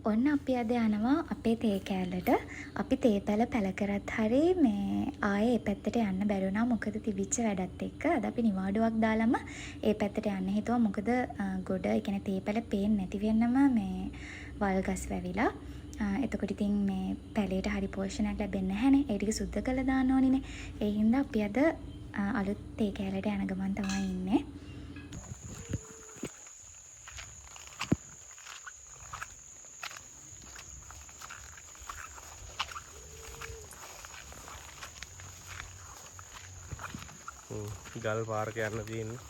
ඔන්න අපි අද යනවා අපේ තේ කෑල්ලට. අපි තේ පැල පැල කරත් හරි මේ ආයේ ඒ පැත්තට යන්න බැරි වුණා. මොකද තිබිච්ච වැඩත් එක්ක අද අපි නිවාඩුවක් දාලම ඒ පැත්තට යන්න හිතුවා. මොකද ගොඩ ඒ කියන්නේ තේ පැල පේන්නේ නැති වෙන්නම මේ වල්ගස් වැවිලා. එතකොට ඉතින් මේ පැලේට හරි පෝෂණයක් ලැබෙන්නේ නැහැනේ. ඒ ටික සුද්ධ කරලා දාන්න ඕනිනේ. ඒ හින්දා අපි අද අලුත් තේ කෑල්ලට යන ගමන් තමයි ඉන්නේ. ගල් පාරක යන්න තියෙන්නේ.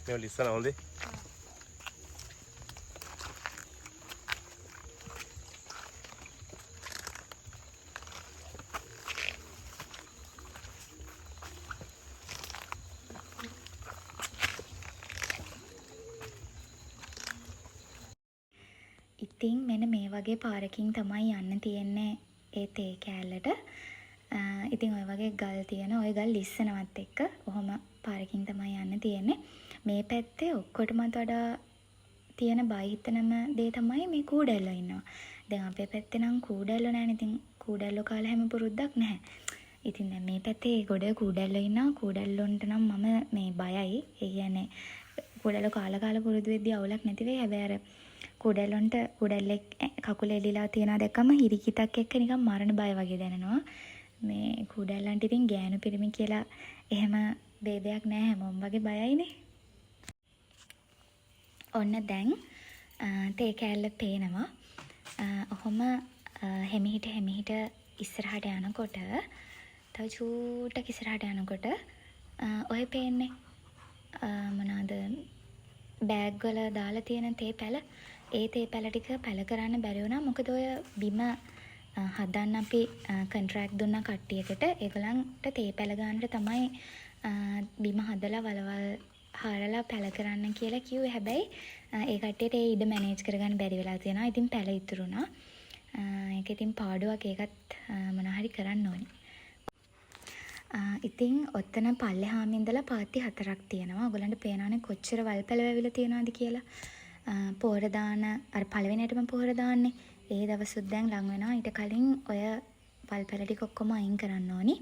මේ ලිස්සන හොඳේ. ඉතින් මෙන්න මේ වගේ පාරකින් තමයි යන්න තියෙන්නේ ඒ තේ කෑල්ලට. ඉතින් ඔය වගේ ගල් තියෙන ඔය ගල් ලිස්සනවත් එක්ක ඔහොම පාරකින් තමයි යන්න තියෙන්නේ. මේ පැත්තේ ඔක්කොටමත් වඩා තියෙන බයිහිතනම දේ තමයි මේ කූඩැල්ලෝ ඉන්නවා. දැන් අපේ පැත්තේ නම් කූඩැල්ලෝ නැහැනේ. ඉතින් කූඩැල්ලෝ කාලා හැම පුරුද්දක් නැහැ. ඉතින් දැන් මේ පැත්තේ ගොඩ කූඩැල්ලෝ ඉන්නවා. කූඩැල්ලොන්ට නම් මම මේ බයයි. ඒ කියන්නේ කූඩැල්ලෝ කාලා පුරුදු වෙද්දී අවුලක් නැති වෙයි. හැබැයි අර කූඩැල්ලොන්ට කූඩැල්ලෙක් කකුල එලිලා තියනවා දැක්කම හිරිකිතක් එක්ක නිකන් මරණ බය වගේ දැනෙනවා. මේ කූඩැල්ලන්ට ඉතින් ගෑනු පිරිමි කියලා එහෙම ભેදයක් නැහැ. හැමෝම වගේ බයයිනේ. ඔන්න දැන් තේ කෑල්ල පේනවා. ඔහොම හෙමිහිට ඉස්සරහට යනකොට තව චූට්ටක් ඉස්සරහට යනකොට ඔය පේන්නේ මොනවාද බෑග් වල දාලා තියෙන තේ පැල. ඒ තේ පැල ටික පැල කරන්න බැරි වුණා. මොකද ඔය බිම හදන්න අපි කොන්ට්‍රැක්ට් දුන්නා කට්ටියකට. ඒගොල්ලන්ට තේ පැල ගන්නට තමයි බිම හදලා වලවල් හාරලා පැල කරන්න කියලා කිව්වේ. හැබැයි ඒ කට්ටියට ඒ ඉඩ මැනේජ් කරගන්න බැරි වෙලා තියෙනවා. ඉතින් පැල ඉතුරු වුණා. ඒක ඉතින් පාඩුවක්. ඒකත් මොනවා හරි කරන්න ඕනි. ඉතින් ඔතන පල්ලෙහාම ඉඳලා පාත්ති 4ක් තියෙනවා. ඔයගලන්ට පේනවනේ කොච්චර වල් පැල වැවිලා තියෙනවද කියලා. පොහොර දාන අර පළවෙනියටම පොහොර දාන්නේ. ඒ දවසුත් දැන් ලඟ වෙනවා. ඊට කලින් ඔය වල් පැල ටික ඔක්කොම අයින් කරන්න ඕනි.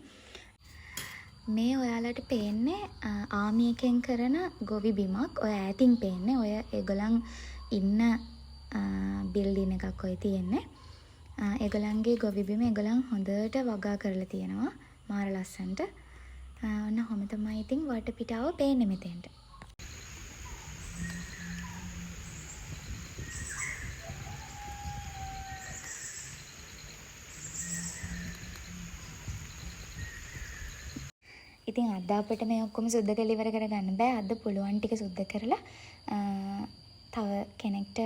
මේ ඔයාලට පේන්නේ ආමි එකෙන් කරන ගොවි බිමක්. ඔය ඈතින් පේන්නේ. ඔය ඒගොල්ලන් ඉන්න බිල්ඩින් එකක් ඔය තියෙන්නේ. ඒගොල්ලන්ගේ ගොවි බිම ඒගොල්ලන් හොඳට වගා කරලා තියෙනවා. මාර ලස්සනට. ඔන්න ඔහොම තමයි ඉතින් වටපිටාව පේන්නේ මෙතෙන්ට. ඉතින් අද අපිට මේ ඔක්කොම සුද්ධ කරලා ඉවර කරගන්න බෑ. අද පුළුවන් ටික සුද්ධ කරලා තව කෙනෙක්ට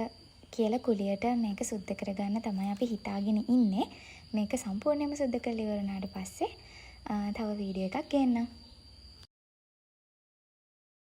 කියලා කුලියට මේක සුද්ධ කරගන්න තමයි අපි හිතාගෙන ඉන්නේ. මේක සම්පූර්ණයෙන්ම සුද්ධ කරලා ඉවර වුණාට පස්සේ තව වීඩියෝ එකක් ගන්නම්.